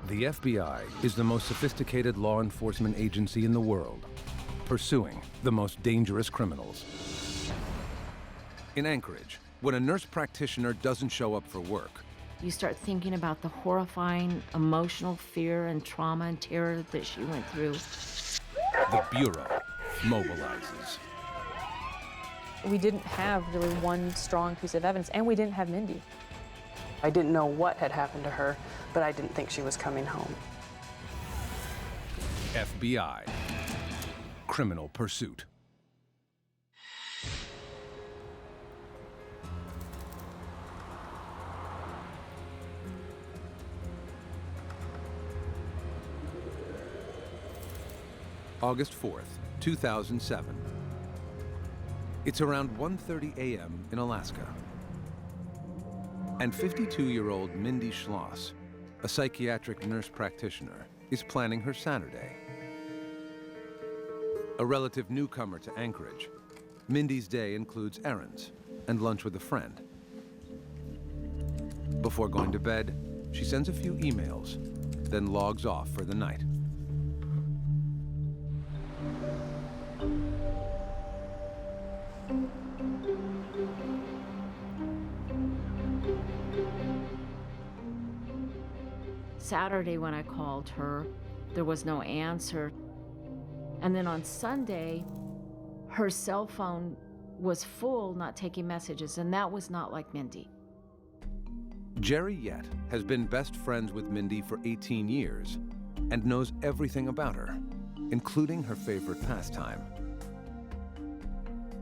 The FBI is the most sophisticated law enforcement agency in the world, pursuing the most dangerous criminals. In Anchorage, when a nurse practitioner doesn't show up for work, you start thinking about the horrifying emotional fear and trauma and terror that she went through. the Bureau mobilizes. We didn't have really one strong piece of evidence, and we didn't have Mindy. I didn't know what had happened to her, but I didn't think she was coming home. FBI. Criminal Pursuit. August 4th, 2007. It's around 1:30 a.m. in Alaska. And 52-year-old Mindy Schloss, a psychiatric nurse practitioner, is planning her Saturday. A relative newcomer to Anchorage, Mindy's day includes errands and lunch with a friend. Before going to bed, she sends a few emails, then logs off for the night. Saturday when I called her, there was no answer. And then on Sunday, her cell phone was full, not taking messages, and that was not like Mindy. Jerry Yett has been best friends with Mindy for 18 years and knows everything about her, including her favorite pastime.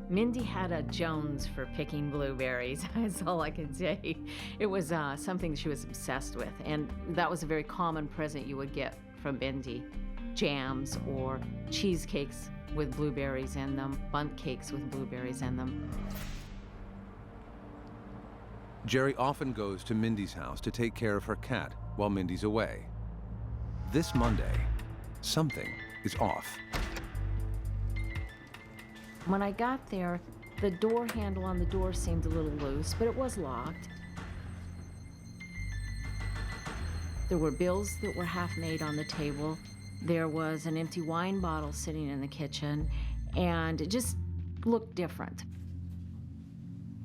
Mindy had a Jones for picking blueberries. That's all I can say. It was something she was obsessed with, and that was a very common present you would get from Mindy. Jams or cheesecakes with blueberries in them, bundt cakes with blueberries in them. Jerry often goes to Mindy's house to take care of her cat while Mindy's away. This Monday, something is off. When I got there, the door handle on the door seemed a little loose, but it was locked. There were bills that were half made on the table. There was an empty wine bottle sitting in the kitchen, and it just looked different.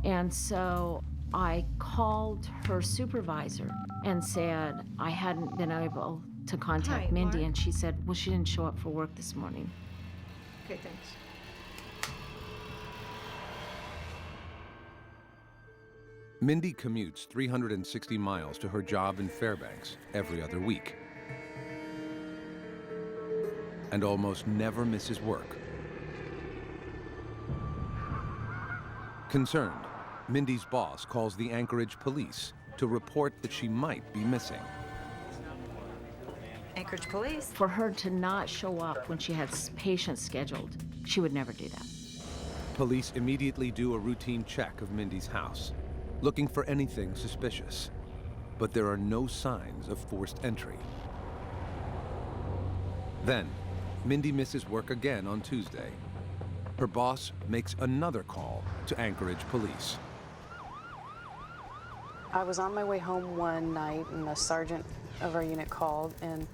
And so I called her supervisor and said I hadn't been able to contact Mindy, Mark. and she said, well, she didn't show up for work this morning. Okay, thanks. Mindy commutes 360 miles to her job in Fairbanks every other week and almost never misses work. Concerned, Mindy's boss calls the Anchorage Police to report that she might be missing. Anchorage Police. For her to not show up when she had patients scheduled, she would never do that. Police immediately do a routine check of Mindy's house, looking for anything suspicious, but there are no signs of forced entry. Then, Mindy misses work again on Tuesday. Her boss makes another call to Anchorage Police. I was on my way home one night, and the sergeant of our unit called and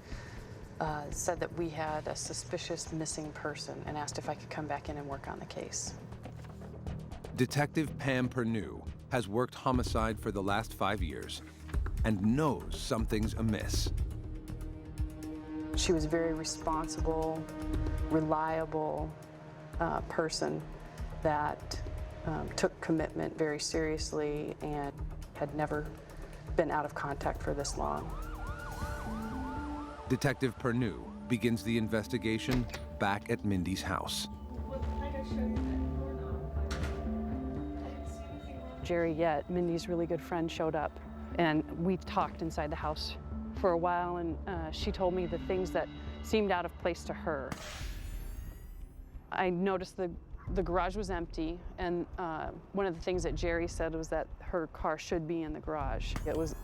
said that we had a suspicious missing person and asked if I could come back in and work on the case. Detective Pam Pernew has worked homicide for the last 5 years and knows something's amiss. She was a very responsible, reliable person that took commitment very seriously and had never been out of contact for this long. Detective Pernew begins the investigation back at Mindy's house. Jerry Yett, Mindy's really good friend, showed up, and we talked inside the house for a while, and she told me the things that seemed out of place to her. I noticed the garage was empty, and one of the things that Jerry said was that her car should be in the garage. It was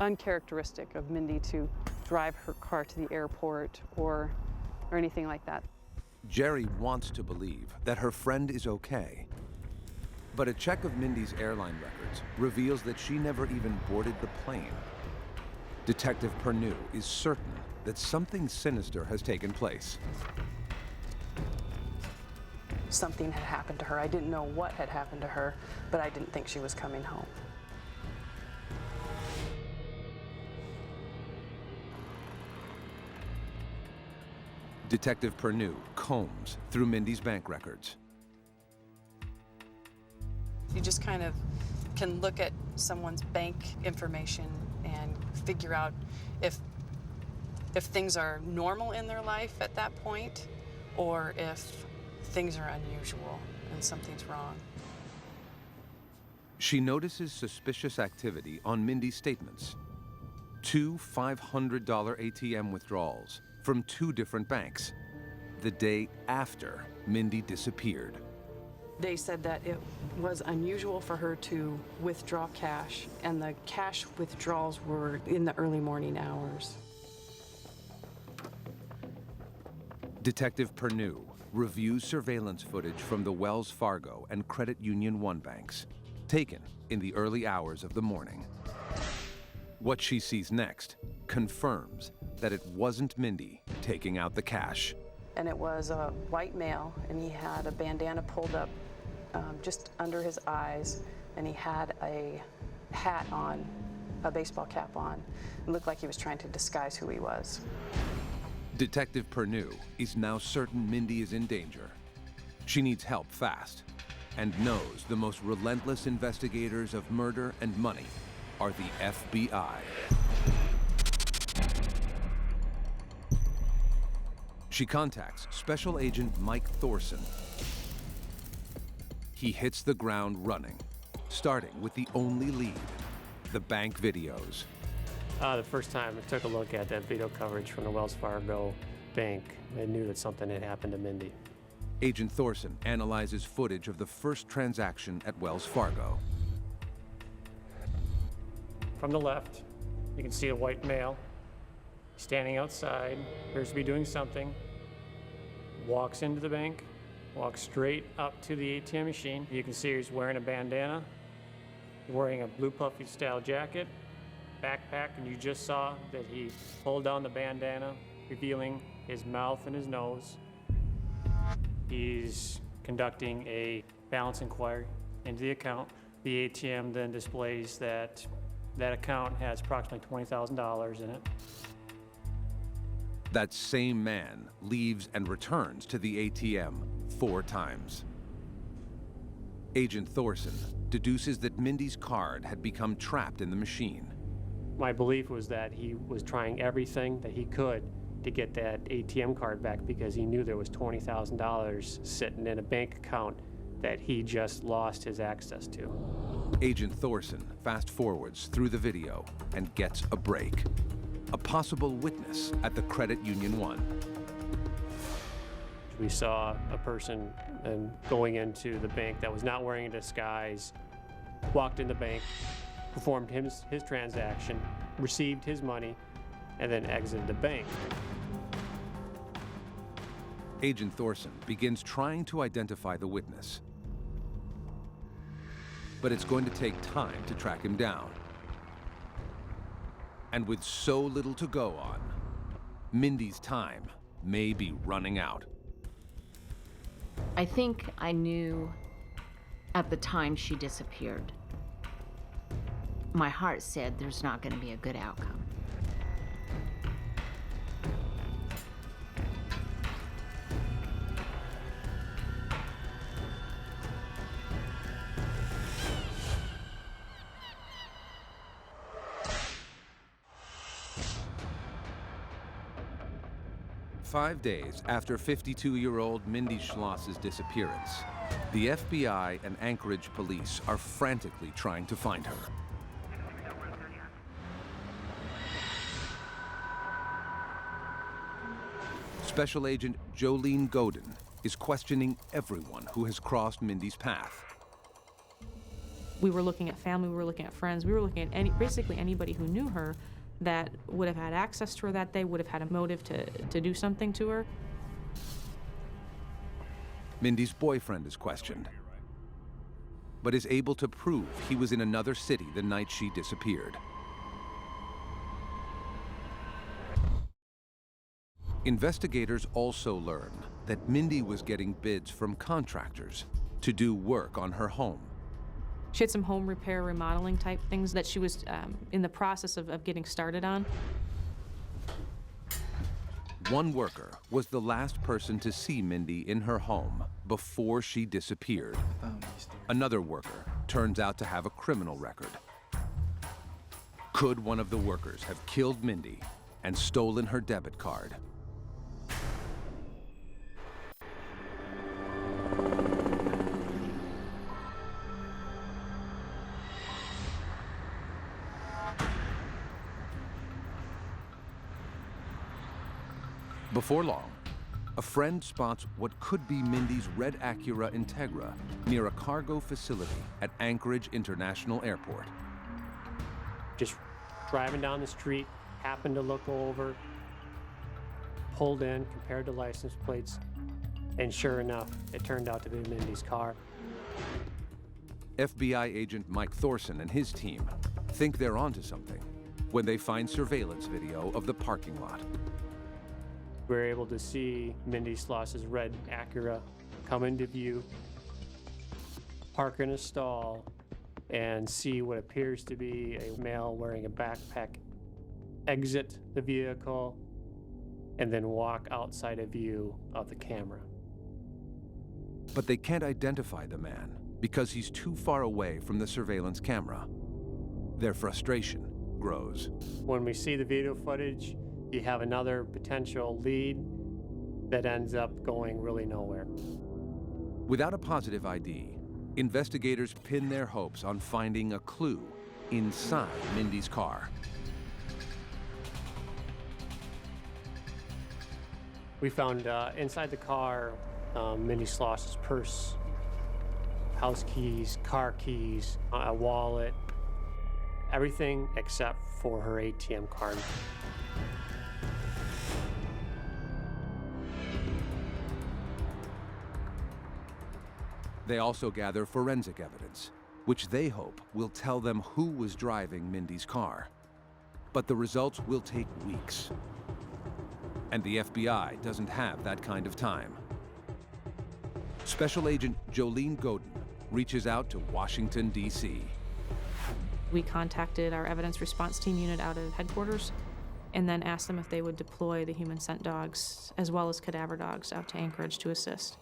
uncharacteristic of Mindy to drive her car to the airport or anything like that. Jerry wants to believe that her friend is okay. But a check of Mindy's airline records reveals that she never even boarded the plane. Detective Pernew is certain that something sinister has taken place. Something had happened to her. I didn't know what had happened to her, but I didn't think she was coming home. Detective Pernew combs through Mindy's bank records. You just kind of can look at someone's bank information and figure out if things are normal in their life at that point, or if things are unusual and something's wrong. She notices suspicious activity on Mindy's statements. 2 $500 ATM withdrawals from 2 different banks, the day after Mindy disappeared. They said that it was unusual for her to withdraw cash, and the cash withdrawals were in the early morning hours. Detective Pernew reviews surveillance footage from the Wells Fargo and Credit Union 1 banks, taken in the early hours of the morning. What she sees next confirms that it wasn't Mindy taking out the cash. And it was a white male, and he had a bandana pulled up just under his eyes, and he had a hat on, a baseball cap on. It looked like he was trying to disguise who he was. Detective Pernew is now certain Mindy is in danger. She needs help fast, and knows the most relentless investigators of murder and money are the FBI. She contacts Special Agent Mike Thorson. He hits the ground running, starting with the only lead, the bank videos. The first time I took a look at that video coverage from the Wells Fargo bank, I knew that something had happened to Mindy. Agent Thorson analyzes footage of the first transaction at Wells Fargo. From the left, you can see a white male standing outside, appears to be doing something, walks into the bank, walks straight up to the ATM machine. You can see he's wearing a bandana, wearing a blue puffy style jacket, backpack, and you just saw that he pulled down the bandana, revealing his mouth and his nose. He's conducting a balance inquiry into the account. The ATM then displays that that account has approximately $20,000 in it. That same man leaves and returns to the ATM 4 times. Agent Thorson deduces that Mindy's card had become trapped in the machine. My belief was that he was trying everything that he could to get that ATM card back because he knew there was $20,000 sitting in a bank account that he just lost his access to. Agent Thorson fast forwards through the video and gets a break. A possible witness at the Credit Union 1. We saw a person going into the bank that was not wearing a disguise, walked in the bank, performed his transaction, received his money, and then exited the bank. Agent Thorson begins trying to identify the witness. But it's going to take time to track him down. And with so little to go on, Mindy's time may be running out. I think I knew at the time she disappeared. My heart said there's not going to be a good outcome. Five days after 52-year-old Mindy Schloss's disappearance, the FBI and Anchorage Police are frantically trying to find her. Special Agent Jolene Godin is questioning everyone who has crossed Mindy's path. We were looking at family, we were looking at friends, we were looking at basically anybody who knew her that would have had access to her that day, would have had a motive to do something to her. Mindy's boyfriend is questioned, but is able to prove he was in another city the night she disappeared. Investigators also learn that Mindy was getting bids from contractors to do work on her home. She had some home repair, remodeling type things that she was in the process of getting started on. One worker was the last person to see Mindy in her home before she disappeared. Another worker turns out to have a criminal record. Could one of the workers have killed Mindy and stolen her debit card? Before long, a friend spots what could be Mindy's red Acura Integra near a cargo facility at Anchorage International Airport. Just driving down the street, happened to look over, pulled in, compared the license plates, and sure enough, it turned out to be Mindy's car. FBI agent Mike Thorson and his team think they're onto something when they find surveillance video of the parking lot. We were able to see Mindy Schloss's red Acura come into view, park in a stall, and see what appears to be a male wearing a backpack exit the vehicle and then walk outside of view of the camera. But they can't identify the man because he's too far away from the surveillance camera. Their frustration grows. When we see the video footage, you have another potential lead that ends up going really nowhere. Without a positive ID, investigators pin their hopes on finding a clue inside Mindy's car. We found inside the car Mindy Schloss's purse, house keys, car keys, a wallet, everything except for her ATM card. They also gather forensic evidence, which they hope will tell them who was driving Mindy's car. But the results will take weeks. And the FBI doesn't have that kind of time. Special Agent Jolene Godin reaches out to Washington, D.C. We contacted our evidence response team unit out of headquarters and then asked them if they would deploy the human scent dogs as well as cadaver dogs out to Anchorage to assist.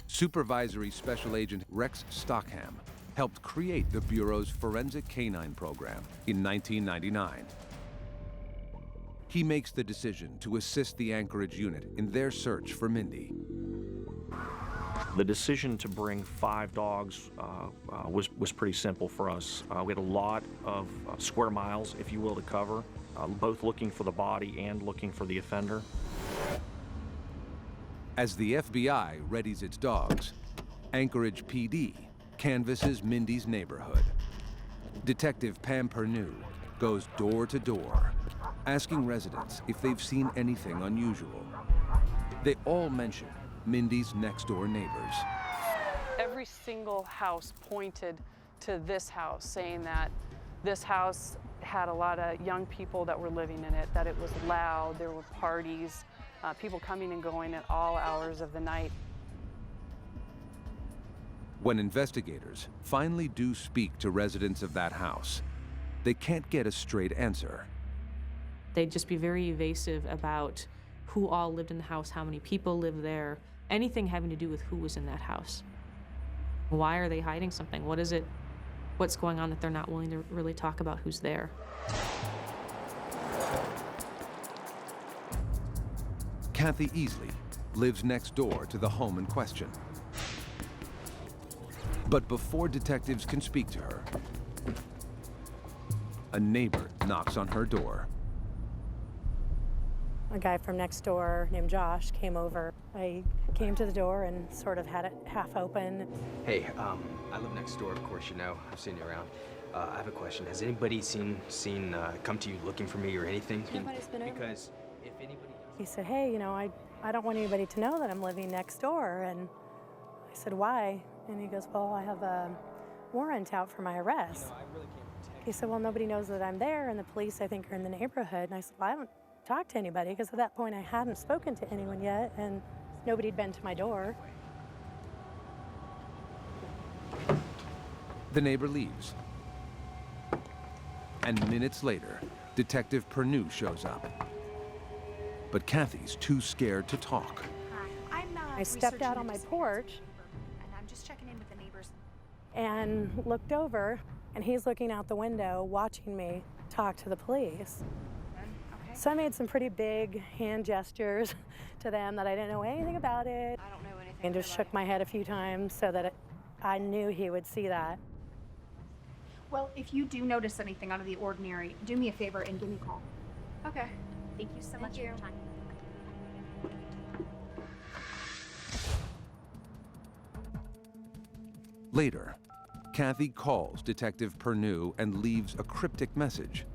Supervisory Special Agent Rex Stockham helped create the Bureau's Forensic Canine program in 1999. He makes the decision to assist the Anchorage unit in their search for Mindy. The decision to bring 5 dogs was pretty simple for us. We had a lot of square miles, if you will, to cover, both looking for the body and looking for the offender. As the FBI readies its dogs, Anchorage PD canvasses Mindy's neighborhood. Detective Pam Pernew goes door to door, asking residents if they've seen anything unusual. They all mention Mindy's next-door neighbors. Every single house pointed to this house, saying that this house had a lot of young people that were living in it, that it was loud, there were parties, people coming and going at all hours of the night. When investigators finally do speak to residents of that house, they can't get a straight answer. They'd just be very evasive about who all lived in the house, how many people lived there, anything having to do with who was in that house. Why are they hiding something? What is it? What's going on that they're not willing to really talk about who's there? Kathy Easley lives next door to the home in question. But before detectives can speak to her, a neighbor knocks on her door. A guy from next door named Josh came over. I came to the door and sort of had it half open. Hey, I live next door, of course, you know. I've seen you around. I have a question. Has anybody seen come to you looking for me or anything? Nobody's been over. Because if anybody does... He said, hey, you know, I don't want anybody to know that I'm living next door. And I said, why? And he goes, well, I have a warrant out for my arrest. I really can't protect He said, well, nobody knows that I'm there, and the police, I think, are in the neighborhood. And I said, well, I haven't talked to anybody, because at that point I hadn't spoken to anyone yet, and nobody had been to my door. The neighbor leaves. And minutes later, Detective Pernew shows up. But Kathy's too scared to talk. I stepped out on my porch, and I'm just checking in with the neighbors. and looked over, and he's looking out the window watching me talk to the police. Okay. So I made some pretty big hand gestures to them that I didn't know anything about it, I don't know anything. and just shook my head a few times so that I knew he would see that. Well, if you do notice anything out of the ordinary, do me a favor and give me a call. Okay. Thank you so much for your time. Later, Kathy calls Detective Pernew and leaves a cryptic message.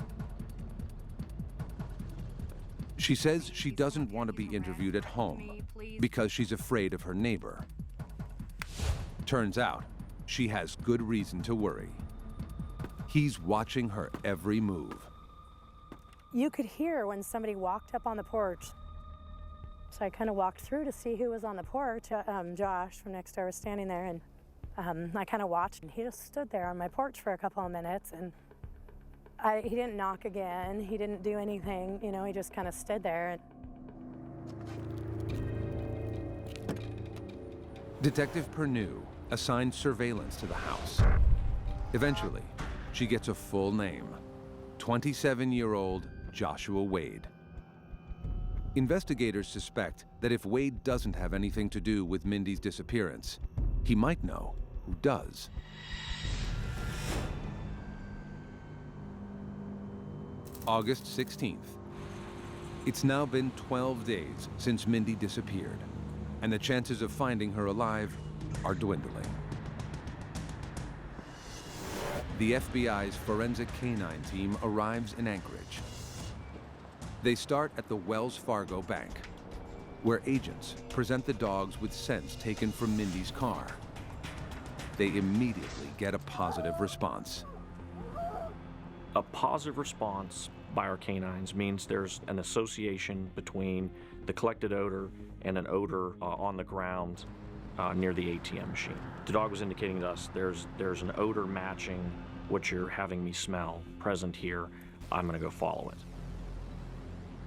She says she doesn't want to be interviewed at home because she's afraid of her neighbor. Turns out, she has good reason to worry. He's watching her every move. You could hear when somebody walked up on the porch. So I kind of walked through to see who was on the porch. Josh from next door was standing there, and I kind of watched, and he just stood there on my porch for a couple of minutes, and he didn't knock again. He didn't do anything, you know, he just kind of stood there. Detective Pernew assigned surveillance to the house. Eventually, she gets a full name, 27-year-old Joshua Wade. Investigators suspect that if Wade doesn't have anything to do with Mindy's disappearance, he might know who does. August 16th. It's now been 12 days since Mindy disappeared, and the chances of finding her alive are dwindling. The FBI's forensic canine team arrives in Anchorage. They start at the Wells Fargo Bank, where agents present the dogs with scents taken from Mindy's car. They immediately get a positive response. A positive response by our canines means there's an association between the collected odor and an odor on the ground near the ATM machine. The dog was indicating to us there's an odor matching what you're having me smell present here. I'm gonna go follow it.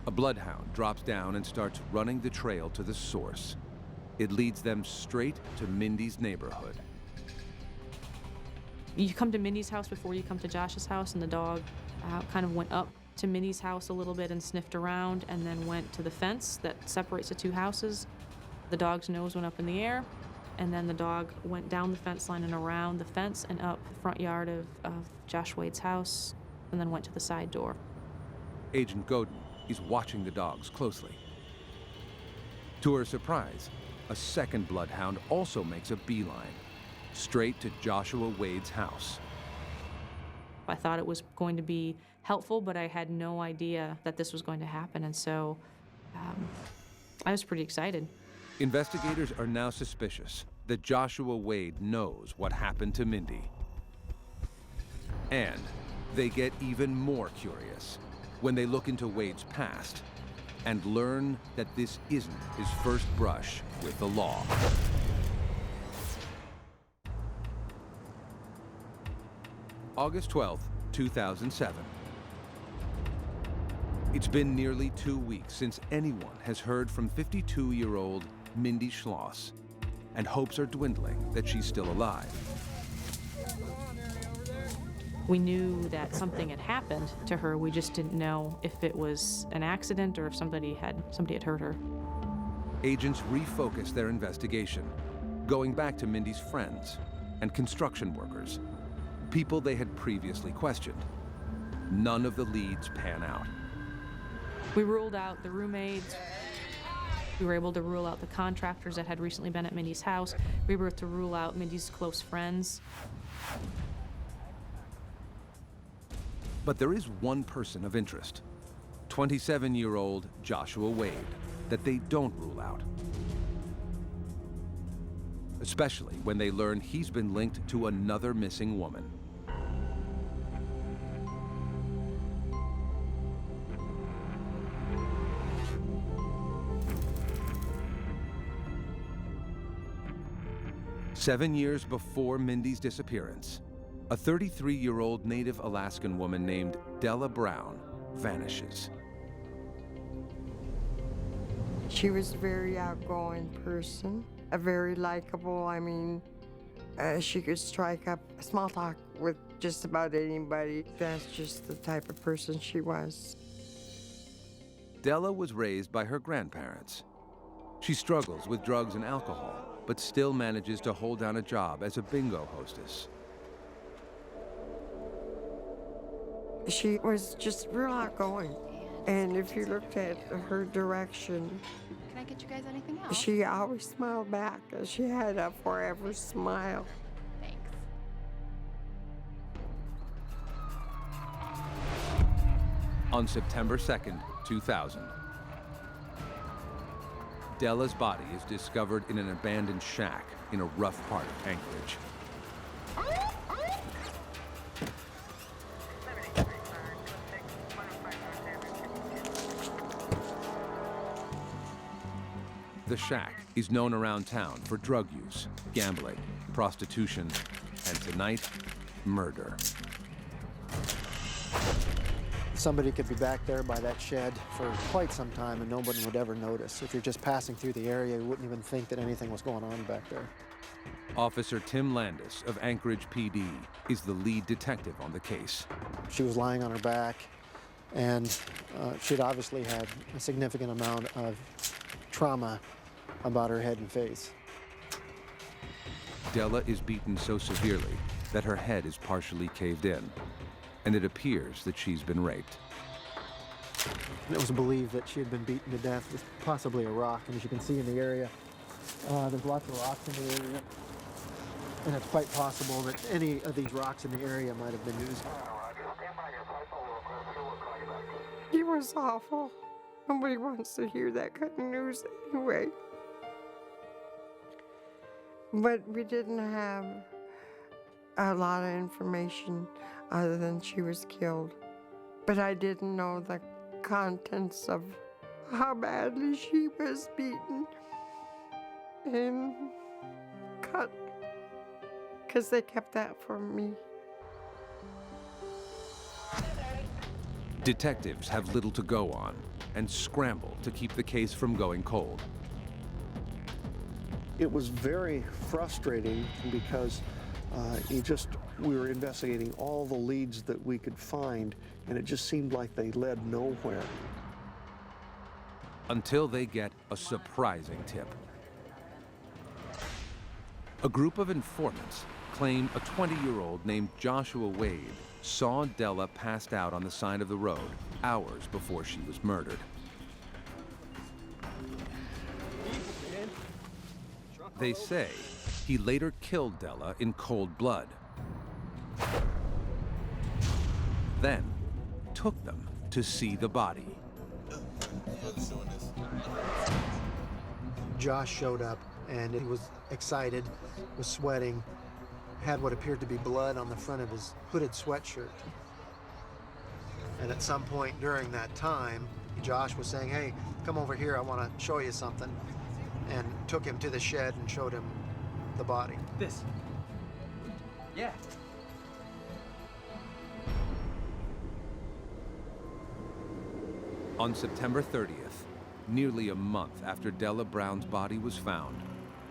A bloodhound drops down and starts running the trail to the source. It leads them straight to Mindy's neighborhood. You come to Mindy's house before you come to Josh's house, and the dog kind of went up to Mindy's house a little bit and sniffed around, and then went to the fence that separates the two houses. The dog's nose went up in the air, and then the dog went down the fence line and around the fence and up the front yard of Josh Wade's house, and then went to the side door. Agent Godin is watching the dogs closely. To her surprise, a second bloodhound also makes a beeline, straight to Joshua Wade's house. I thought it was going to be helpful, but I had no idea that this was going to happen, and so I was pretty excited. Investigators are now suspicious that Joshua Wade knows what happened to Mindy. And they get even more curious when they look into Wade's past and learn that this isn't his first brush with the law. August 12th, 2007. It's been nearly 2 weeks since anyone has heard from 52-year-old Mindy Schloss, and hopes are dwindling that she's still alive. We knew that something had happened to her. We just didn't know if it was an accident or if somebody had hurt her. Agents refocus their investigation, going back to Mindy's friends and construction workers, people they had previously questioned. None of the leads pan out. We ruled out the roommates. We were able to rule out the contractors that had recently been at Mindy's house. We were able to rule out Mindy's close friends. But there is one person of interest, 27-year-old Joshua Wade, that they don't rule out. Especially when they learn he's been linked to another missing woman. 7 years before Mindy's disappearance, a 33-year-old native Alaskan woman named Della Brown vanishes. She was a very outgoing person, a very likable. I mean, she could strike up small talk with just about anybody. That's just the type of person she was. Della was raised by her grandparents. She struggles with drugs and alcohol, but still manages to hold down a job as a bingo hostess. She was just real outgoing. And if you looked at her direction, Can I get you guys anything else? she always smiled back. She had a forever smile. Thanks. On September 2nd, 2000, Della's body is discovered in an abandoned shack in a rough part of Anchorage. The shack is known around town for drug use, gambling, prostitution, and tonight, murder. Somebody could be back there by that shed for quite some time and nobody would ever notice. If you're just passing through the area, you wouldn't even think that anything was going on back there. Officer Tim Landis of Anchorage PD is the lead detective on the case. She was lying on her back, and she'd obviously had a significant amount of trauma about her head and face. Della is beaten so severely that her head is partially caved in, and it appears that she's been raped. And it was believed that she had been beaten to death with possibly a rock, and as you can see in the area, there's lots of rocks in the area, and it's quite possible that any of these rocks in the area might have been used. He was awful. Nobody wants to hear that kind of news anyway. But we didn't have a lot of information other than she was killed. But I didn't know the contents of how badly she was beaten and cut, because they kept that from me. Detectives have little to go on and scramble to keep the case from going cold. It was very frustrating because we were investigating all the leads that we could find, and it just seemed like they led nowhere. Until they get a surprising tip. A group of informants claim a 20-year-old named Joshua Wade saw Della passed out on the side of the road hours before she was murdered. They say he later killed Della in cold blood, then took them to see the body. Josh showed up, and he was excited, was sweating, had what appeared to be blood on the front of his hooded sweatshirt. And at some point during that time, Josh was saying, "Hey, come over here, I want to show you something," and took him to the shed and showed him the body. This. Yeah. On September 30th, nearly a month after Della Brown's body was found,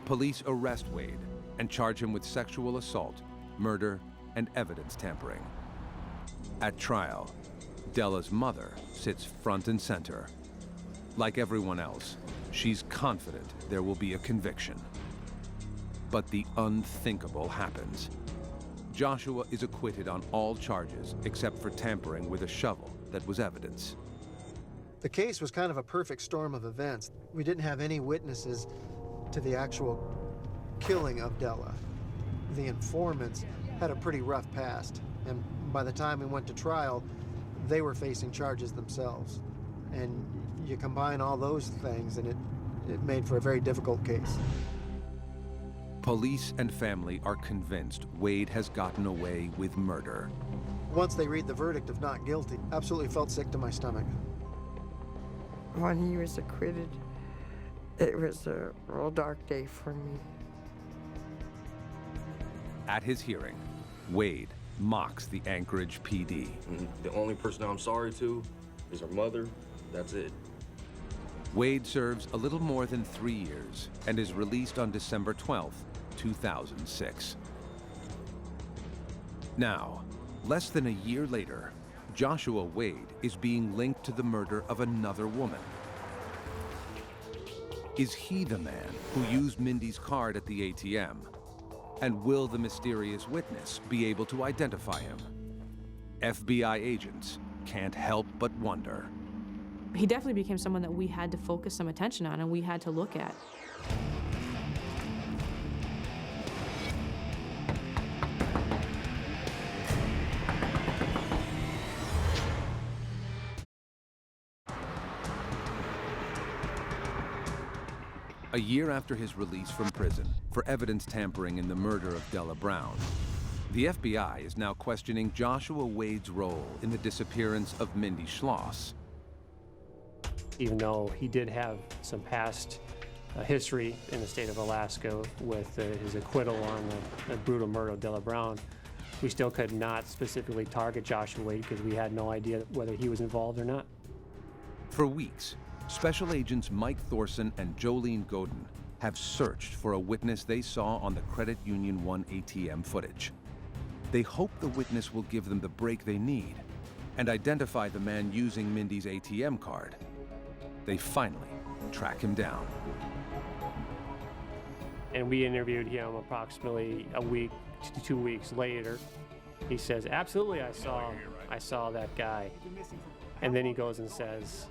police arrest Wade and charge him with sexual assault, murder, and evidence tampering. At trial, Della's mother sits front and center. Like everyone else, she's confident there will be a conviction. But the unthinkable happens. Joshua is acquitted on all charges except for tampering with a shovel that was evidence. The case was kind of a perfect storm of events. We didn't have any witnesses to the actual killing of Della. The informants had a pretty rough past, and by the time we went to trial, they were facing charges themselves. And you combine all those things, and it made for a very difficult case. Police and family are convinced Wade has gotten away with murder. Once they read the verdict of not guilty, absolutely felt sick to my stomach. When he was acquitted, it was a real dark day for me. At his hearing, Wade mocks the Anchorage PD. The only person I'm sorry to is her mother. That's it. Wade serves a little more than 3 years and is released on December 12, 2006. Now, less than a year later, Joshua Wade is being linked to the murder of another woman. Is he the man who used Mindy's card at the ATM? And will the mysterious witness be able to identify him? FBI agents can't help but wonder. He definitely became someone that we had to focus some attention on and we had to look at. A year after his release from prison for evidence tampering in the murder of Della Brown, the FBI is now questioning Joshua Wade's role in the disappearance of Mindy Schloss. Even though he did have some past history in the state of Alaska with his acquittal on the brutal murder of Della Brown, we still could not specifically target Joshua Wade because we had no idea whether he was involved or not. For weeks, Special Agents Mike Thorson and Jolene Godin have searched for a witness they saw on the Credit Union 1 ATM footage. They hope the witness will give them the break they need and identify the man using Mindy's ATM card. They finally track him down. And we interviewed him approximately a week to 2 weeks later. He says, absolutely, I saw that guy. And then he goes and says,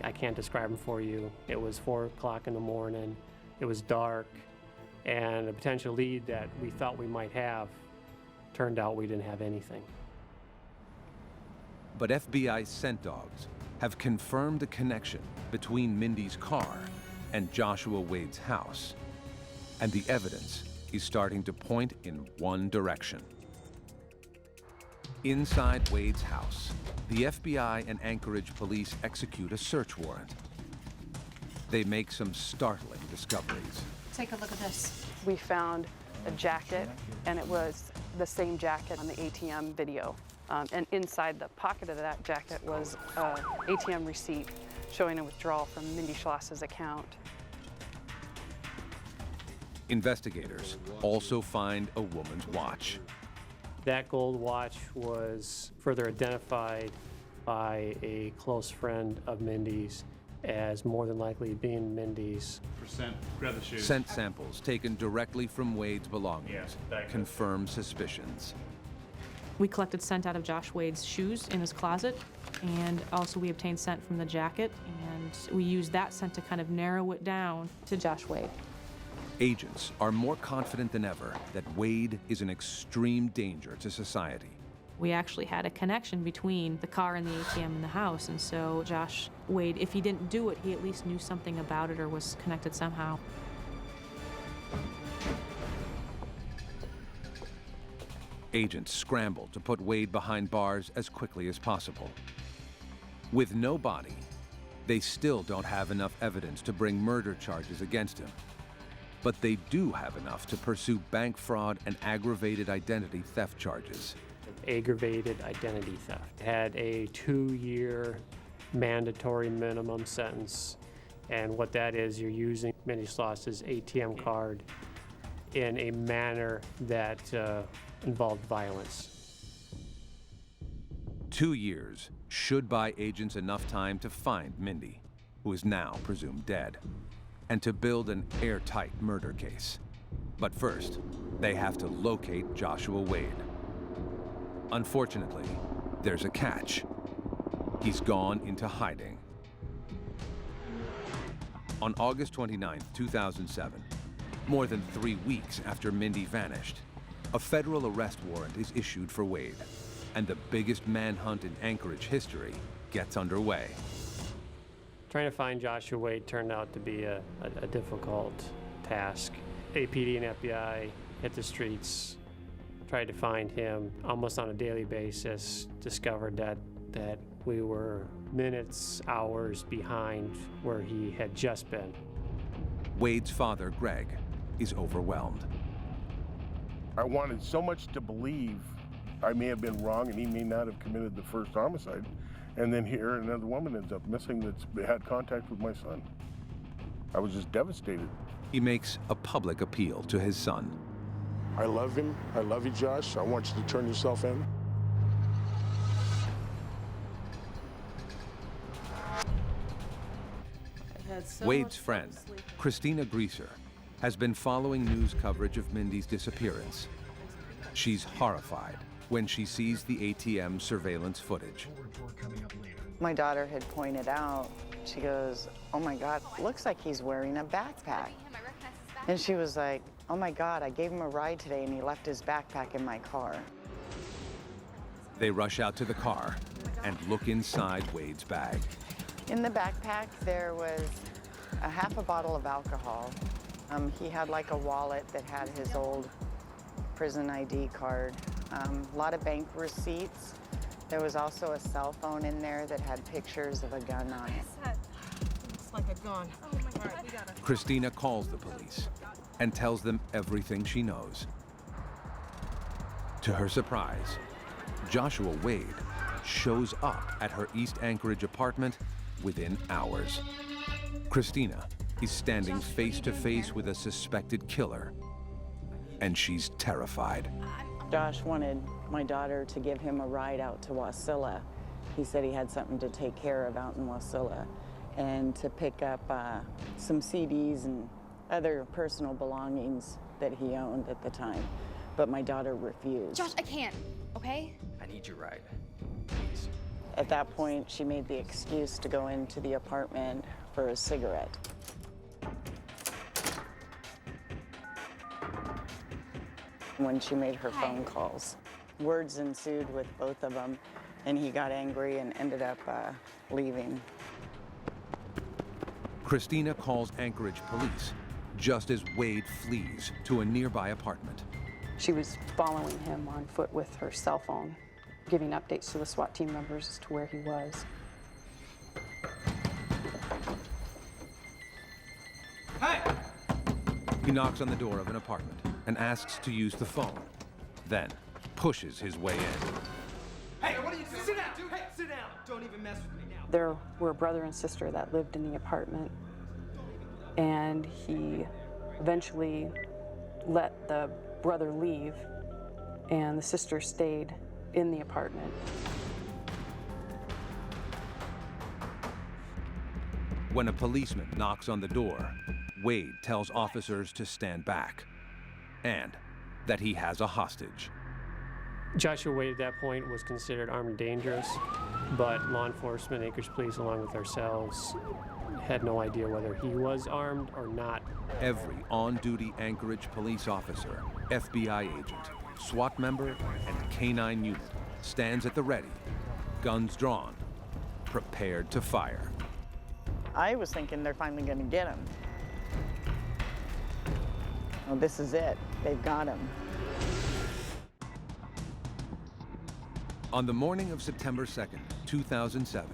I can't describe him for you. It was 4 o'clock in the morning. It was dark. And a potential lead that we thought we might have, turned out we didn't have anything. But FBI scent dogs have confirmed a connection between Mindy's car and Joshua Wade's house. And the evidence is starting to point in one direction. Inside Wade's house, the FBI and Anchorage Police execute a search warrant. They make some startling discoveries. Take a look at this. We found a jacket, and it was the same jacket on the ATM video. And inside the pocket of that jacket was an ATM receipt showing a withdrawal from Mindy Schloss's account. Investigators also find a woman's watch. That gold watch was further identified by a close friend of Mindy's as more than likely being Mindy's. Grab the shoes. Scent samples taken directly from Wade's belongings confirm suspicions. We collected scent out of Josh Wade's shoes in his closet, and also we obtained scent from the jacket, and we used that scent to kind of narrow it down to Josh Wade. Agents are more confident than ever that Wade is an extreme danger to society. We actually had a connection between the car and the ATM in the house, and so Josh Wade, if he didn't do it, he at least knew something about it or was connected somehow. Agents scramble to put Wade behind bars as quickly as possible. With no body, they still don't have enough evidence to bring murder charges against him. But they do have enough to pursue bank fraud and aggravated identity theft charges. Aggravated identity theft. Had a 2-year mandatory minimum sentence. And what that is, you're using Mindy Schloss's ATM card in a manner that involved violence. 2 years should buy agents enough time to find Mindy, who is now presumed dead, and to build an airtight murder case. But first, they have to locate Joshua Wade. Unfortunately, there's a catch. He's gone into hiding. On August 29, 2007, more than 3 weeks after Mindy vanished, a federal arrest warrant is issued for Wade, and the biggest manhunt in Anchorage history gets underway. Trying to find Joshua Wade turned out to be a difficult task. APD and FBI hit the streets, tried to find him almost on a daily basis, discovered that we were minutes, hours behind where he had just been. Wade's father, Greg, is overwhelmed. I wanted so much to believe I may have been wrong and he may not have committed the first homicide. And then here another woman ends up missing that's had contact with my son. I was just devastated. He makes a public appeal to his son. I love him. I love you, Josh. I want you to turn yourself in. Wade's friend, Christina Greaser, has been following news coverage of Mindy's disappearance. She's horrified when she sees the ATM surveillance footage. My daughter had pointed out, she goes, "Oh my God, looks like he's wearing a backpack." And she was like, "Oh my God, I gave him a ride today and he left his backpack in my car." They rush out to the car and look inside Wade's bag. In the backpack, there was a half a bottle of alcohol. He had like a wallet that had his old prison ID card, a lot of bank receipts. There was also a cell phone in there that had pictures of a gun on it. Looks like a gun. Oh my God, we gotta... Christina calls the police and tells them everything she knows. To her surprise, Joshua Wade shows up at her East Anchorage apartment within hours. Christina is standing face to face with a suspected killer, and she's terrified. Josh wanted my daughter to give him a ride out to Wasilla. He said he had something to take care of out in Wasilla and to pick up some CDs and other personal belongings that he owned at the time. But my daughter refused. Josh, I can't, okay? I need your ride, please. At that point, she made the excuse to go into the apartment for a cigarette. When she made her phone calls, words ensued with both of them, and he got angry and ended up leaving. Christina calls Anchorage Police just as Wade flees to a nearby apartment. She was following him on foot with her cell phone, giving updates to the SWAT team members as to where he was. Hey! He knocks on the door of an apartment and asks to use the phone, then pushes his way in. Hey, what are you doing? Sit down, dude. Hey, sit down. Don't even mess with me now. There were a brother and sister that lived in the apartment, and he eventually let the brother leave, and the sister stayed in the apartment. When a policeman knocks on the door, Wade tells officers to stand back and that he has a hostage. Joshua Wade at that point was considered armed and dangerous, but law enforcement, Anchorage Police, along with ourselves, had no idea whether he was armed or not. Every on-duty Anchorage police officer, FBI agent, SWAT member, and Canine unit stands at the ready, guns drawn, prepared to fire. I was thinking they're finally going to get him. Oh, this is it. They've got him. On the morning of September 2nd, 2007,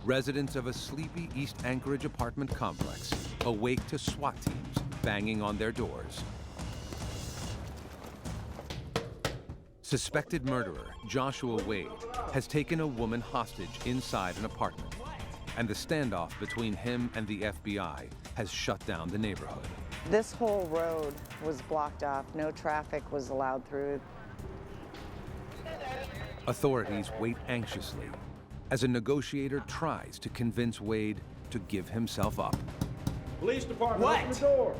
residents of a sleepy East Anchorage apartment complex awake to SWAT teams banging on their doors. Suspected murderer Joshua Wade has taken a woman hostage inside an apartment, and the standoff between him and the FBI has shut down the neighborhood. This whole road was blocked off. No traffic was allowed through. Authorities wait anxiously as a negotiator tries to convince Wade to give himself up. Police department, open the door.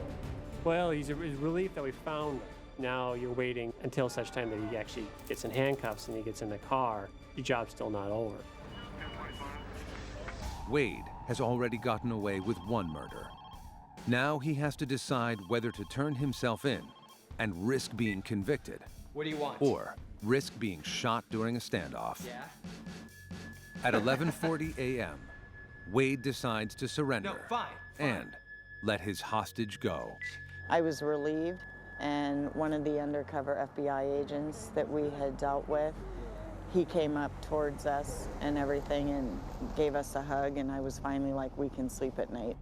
Well, he's a relief that we found him. Now you're waiting until such time that he actually gets in handcuffs and he gets in the car. Your job's still not over. Wade has already gotten away with one murder. Now he has to decide whether to turn himself in and risk being convicted. What do you want? Or risk being shot during a standoff. Yeah? At 11:40 a.m., Wade decides to surrender. No, fine. And let his hostage go. I was relieved, and one of the undercover FBI agents that we had dealt with, he came up towards us and everything and gave us a hug, and I was finally like, we can sleep at night.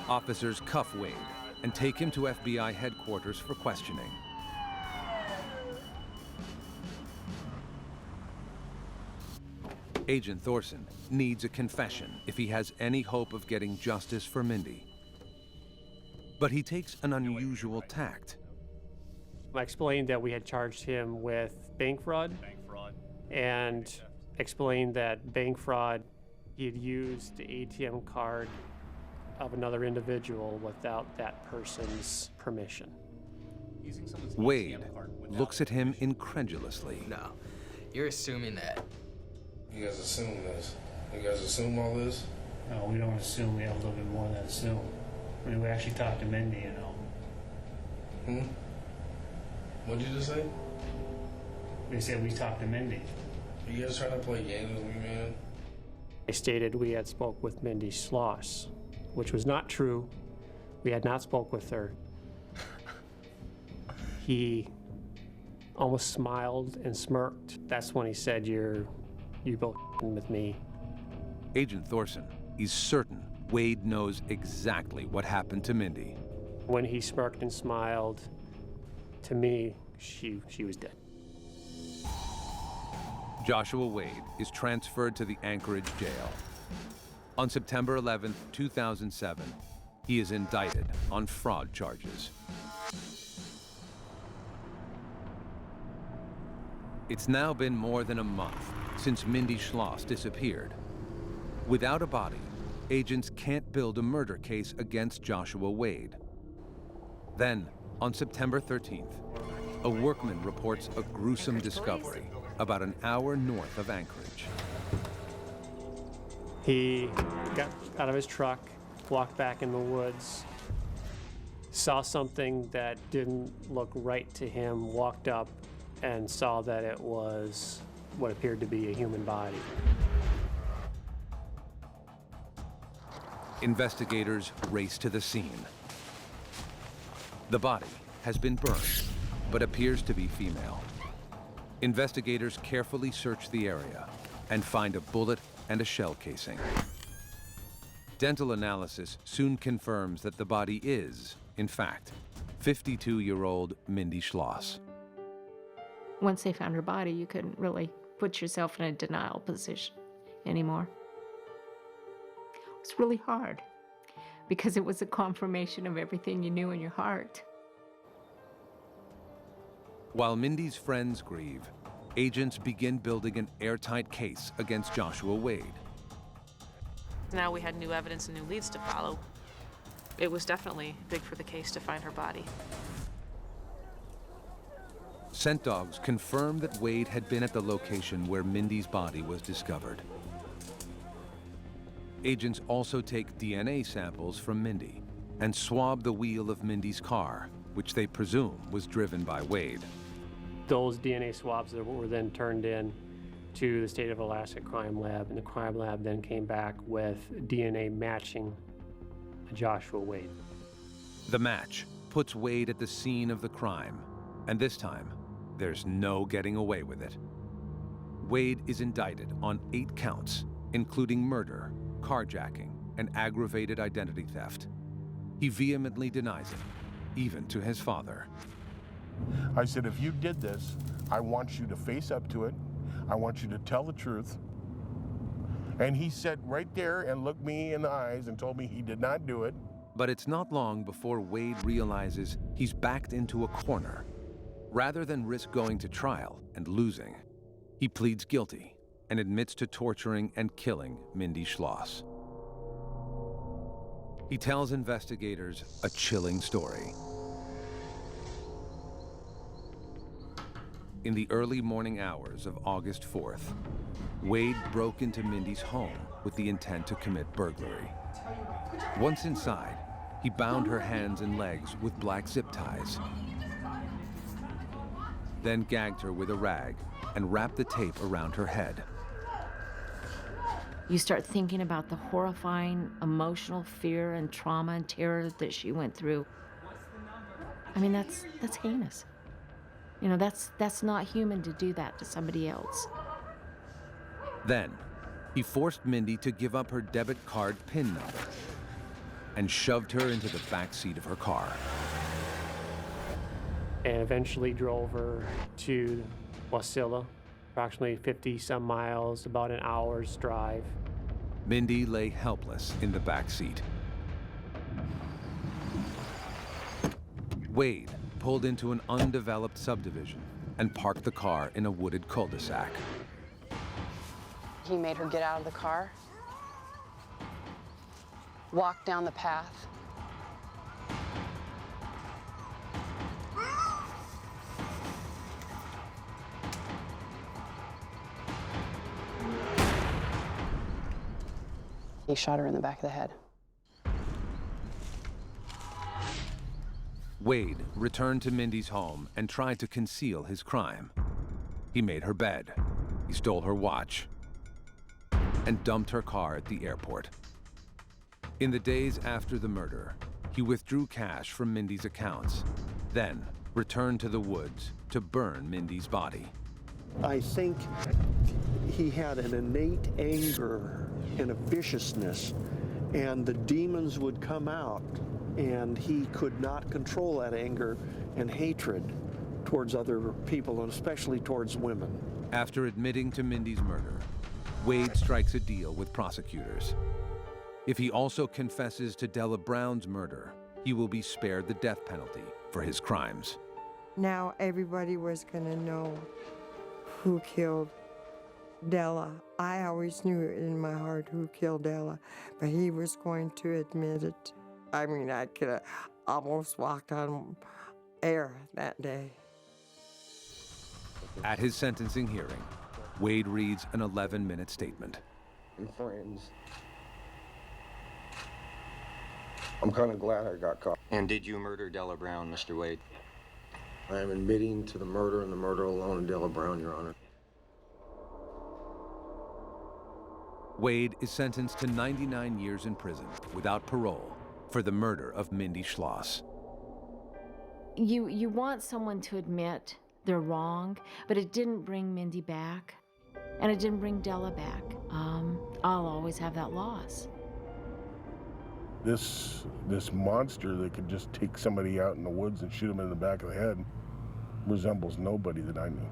Officers cuff Wade and take him to FBI headquarters for questioning. Agent Thorson needs a confession if he has any hope of getting justice for Mindy. But he takes an unusual tact. I explained that we had charged him with bank fraud, and explained that bank fraud, he had used the ATM card of another individual without that person's permission. Wade looks at him incredulously. No, you're assuming that. You guys assume this? You guys assume all this? No, we don't assume. We have a little bit more than assume. I mean, we actually talked to Mindy, you know. What'd you just say? They said we talked to Mindy. You guys trying to play games with me, man? I stated we had spoke with Mindy Schloss, which was not true. We had not spoke with her. He almost smiled and smirked. That's when he said, you both with me. Agent Thorson is certain Wade knows exactly what happened to Mindy. When he smirked and smiled, to me, she was dead. Joshua Wade is transferred to the Anchorage jail. On September 11, 2007, he is indicted on fraud charges. It's now been more than a month since Mindy Schloss disappeared. Without a body, agents can't build a murder case against Joshua Wade. Then, on September 13th, a workman reports a gruesome discovery about an hour north of Anchorage. He got out of his truck, walked back in the woods, saw something that didn't look right to him, walked up and saw that it was what appeared to be a human body. Investigators race to the scene. The body has been burned, but appears to be female. Investigators carefully search the area and find a bullet and a shell casing. Dental analysis soon confirms that the body is, in fact, 52-year-old Mindy Schloss. Once they found her body, you couldn't really put yourself in a denial position anymore. It was really hard because it was a confirmation of everything you knew in your heart. While Mindy's friends grieve, agents begin building an airtight case against Joshua Wade. Now we had new evidence and new leads to follow. It was definitely big for the case to find her body. Scent dogs confirm that Wade had been at the location where Mindy's body was discovered. Agents also take DNA samples from Mindy and swab the wheel of Mindy's car, which they presume was driven by Wade. Those DNA swabs that were then turned in to the State of Alaska Crime Lab, and the crime lab then came back with DNA matching Joshua Wade. The match puts Wade at the scene of the crime, and this time, there's no getting away with it. Wade is indicted on 8 counts, including murder, carjacking, and aggravated identity theft. He vehemently denies it, even to his father. I said, if you did this, I want you to face up to it. I want you to tell the truth. And he sat right there and looked me in the eyes and told me he did not do it. But it's not long before Wade realizes he's backed into a corner. Rather than risk going to trial and losing, he pleads guilty and admits to torturing and killing Mindy Schloss. He tells investigators a chilling story. In the early morning hours of August 4th, Wade broke into Mindy's home with the intent to commit burglary. Once inside, he bound her hands and legs with black zip ties, then gagged her with a rag and wrapped the tape around her head. You start thinking about the horrifying emotional fear and trauma and terror that she went through. I mean, that's heinous. You know, that's not human to do that to somebody else. Then, he forced Mindy to give up her debit card PIN number. and shoved her into the back seat of her car. And eventually drove her to Wasilla, approximately 50 some miles, about an hour's drive. Mindy lay helpless in the back seat. Wade pulled into an undeveloped subdivision and parked the car in a wooded cul-de-sac. He made her get out of the car, walk down the path. He shot her in the back of the head. Wade returned to Mindy's home and tried to conceal his crime. He made her bed, he stole her watch, and dumped her car at the airport. In the days after the murder, he withdrew cash from Mindy's accounts, then returned to the woods to burn Mindy's body. I think he had an innate anger and a viciousness, and the demons would come out, and he could not control that anger and hatred towards other people, and especially towards women. After admitting to Mindy's murder, Wade strikes a deal with prosecutors. If he also confesses to Della Brown's murder, he will be spared the death penalty for his crimes. Now everybody was gonna know who killed Della. I always knew in my heart who killed Della, but he was going to admit it. I mean, I could have almost walked on air that day. At his sentencing hearing, Wade reads an 11-minute statement. And friends. I'm kind of glad I got caught. And did you murder Della Brown, Mr. Wade? I am admitting to the murder and the murder alone of Della Brown, Your Honor. Wade is sentenced to 99 years in prison without parole for the murder of Mindy Schloss. You want someone to admit they're wrong, but it didn't bring Mindy back, and it didn't bring Della back. I'll always have that loss. This monster that could just take somebody out in the woods and shoot them in the back of the head resembles nobody that I knew.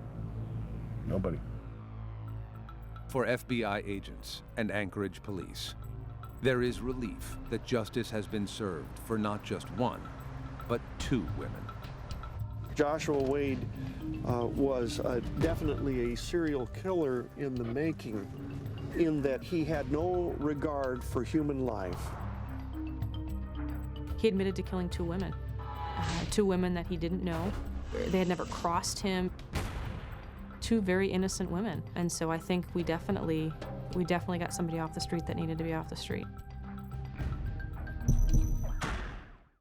Nobody. For FBI agents and Anchorage Police, there is relief that justice has been served for not just one, but two women. Joshua Wade was definitely a serial killer in the making, in that he had no regard for human life. He admitted to killing two women that he didn't know. They had never crossed him. Two very innocent women. And so I think we definitely got somebody off the street that needed to be off the street.